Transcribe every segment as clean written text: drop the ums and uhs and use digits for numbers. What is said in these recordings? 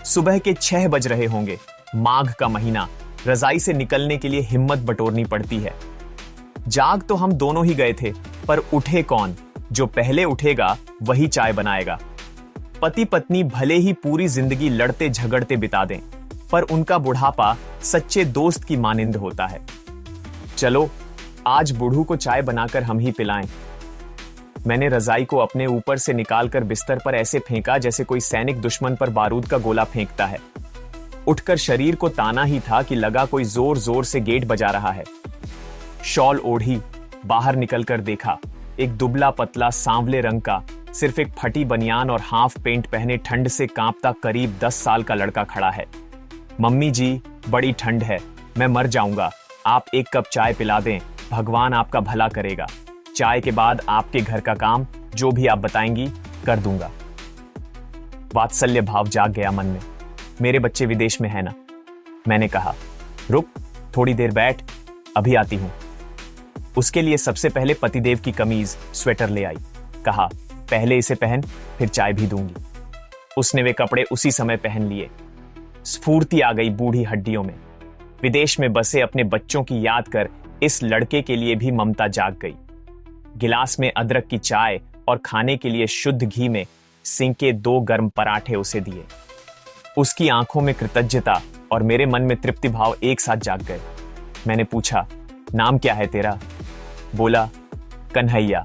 सुबह के 6 बज रहे होंगे। माघ का महीना। रजाई से निकलने के लिए हिम्मत बटोरनी पड़ती है। जाग तो हम दोनों ही गए थे, पर उठे कौन? जो पहले उठेगा वही चाय बनाएगा। पति पत्नी भले ही पूरी जिंदगी लड़ते झगड़ते बिता दें, पर उनका बुढ़ापा सच्चे दोस्त की मानिंद होता है। चलो आज बूढ़ू को चाय बनाकर हम ही पिलाएं। मैंने रजाई को अपने ऊपर से निकालकर बिस्तर पर ऐसे फेंका जैसे कोई सैनिक दुश्मन पर बारूद का गोला फेंकता है। उठकर शरीर को ताना ही था कि लगा कोई जोर जोर से गेट बजा रहा है। शॉल ओढ़ी, बाहर निकलकर देखा, एक दुबला पतला सांवले रंग का, सिर्फ एक फटी बनियान और हाफ पेंट पहने ठंड से कांपता करीब 10 साल का लड़का खड़ा है। मम्मी जी, बड़ी ठंड है, मैं मर जाऊंगा, आप एक कप चाय पिला दें, भगवान आपका भला करेगा। चाय के बाद आपके घर का काम जो भी आप बताएंगी कर दूंगा। वात्सल्य भाव जाग गया मन में। मेरे बच्चे विदेश में है ना? मैंने कहा, रुक थोड़ी देर बैठ, अभी आती हूं। उसके लिए सबसे पहले पतिदेव की कमीज स्वेटर ले आई। कहा, पहले इसे पहन, फिर चाय भी दूंगी। उसने वे कपड़े उसी समय पहन लिए। स्फूर्ति आ गई बूढ़ी हड्डियों में। विदेश में बसे अपने बच्चों की याद कर इस लड़के के लिए भी ममता जाग गई। गिलास में अदरक की चाय और खाने के लिए शुद्ध घी में सिंके 2 गर्म पराठे उसे दिए। उसकी आंखों में कृतज्ञता और मेरे मन में तृप्ति भाव एक साथ जाग गए। मैंने पूछा, नाम क्या है तेरा? बोला, कन्हैया।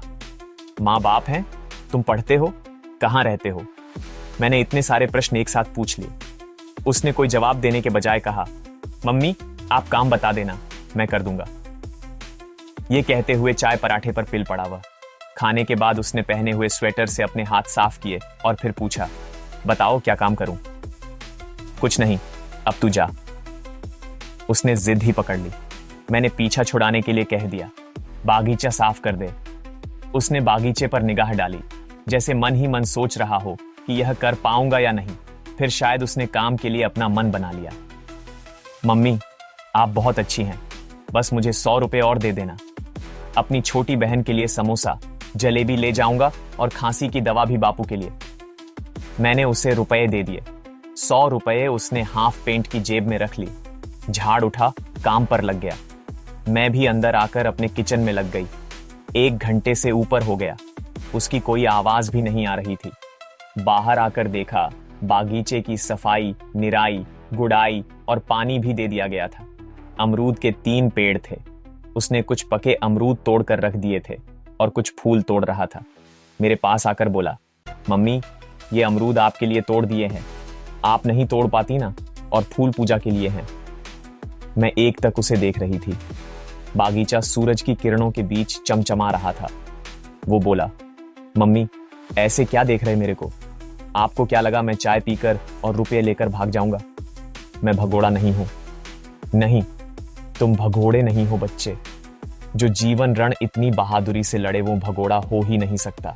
माँ बाप हैं? तुम पढ़ते हो? कहाँ रहते हो? मैंने इतने सारे प्रश्न एक साथ पूछ लिए। उसने कोई जवाब देने के बजाय कहा, मम्मी आप काम बता देना, मैं कर दूंगा। ये कहते हुए चाय पराठे पर पिल पड़ा। वह खाने के बाद उसने पहने हुए स्वेटर से अपने हाथ साफ किए और फिर पूछा, बताओ क्या काम करूं? कुछ नहीं, अब तू जा। उसने जिद ही पकड़ ली। मैंने पीछा छुड़ाने के लिए कह दिया, बागीचा साफ कर दे। उसने बागीचे पर निगाह डाली, जैसे मन ही मन सोच रहा हो कि यह कर पाऊंगा या नहीं। फिर शायद उसने काम के लिए अपना मन बना लिया। मम्मी आप बहुत अच्छी हैं, बस मुझे 100 रुपए और दे देना। अपनी छोटी बहन के लिए समोसा, जलेबी ले जाऊंगा और खांसी की दवा भी बापू के लिए। मैंने उसे रुपए दे दिए। 100 रुपए उसने हाफ पेंट की जेब में रख ली। झाड़ उठा, काम पर लग गया। मैं भी अंदर आकर अपने किचन में लग गई। 1 घंटे से ऊपर हो गया। उसकी कोई आवाज भी नहीं आ रही थी। बाहर आकर देखा, बागीचे की सफाई, निराई, गुड़ाई और पानी भी दे दिया गया था। अमरूद के 3 पेड़ थे। उसने कुछ पके अमरूद तोड़कर रख दिए थे और कुछ फूल तोड़ रहा था। मेरे पास आकर बोला, मम्मी ये अमरूद आपके लिए तोड़ दिए हैं, आप नहीं तोड़ पाती ना, और फूल पूजा के लिए हैं। मैं एक तक उसे देख रही थी। बागीचा सूरज की किरणों के बीच चमचमा रहा था। वो बोला, मम्मी ऐसे क्या देख रहे मेरे को? आपको क्या लगा मैं चाय पीकर और रुपये लेकर भाग जाऊंगा? मैं भगोड़ा नहीं हूं। नहीं, तुम भगोड़े नहीं हो बच्चे। जो जीवन रण इतनी बहादुरी से लड़े वो भगोड़ा हो ही नहीं सकता।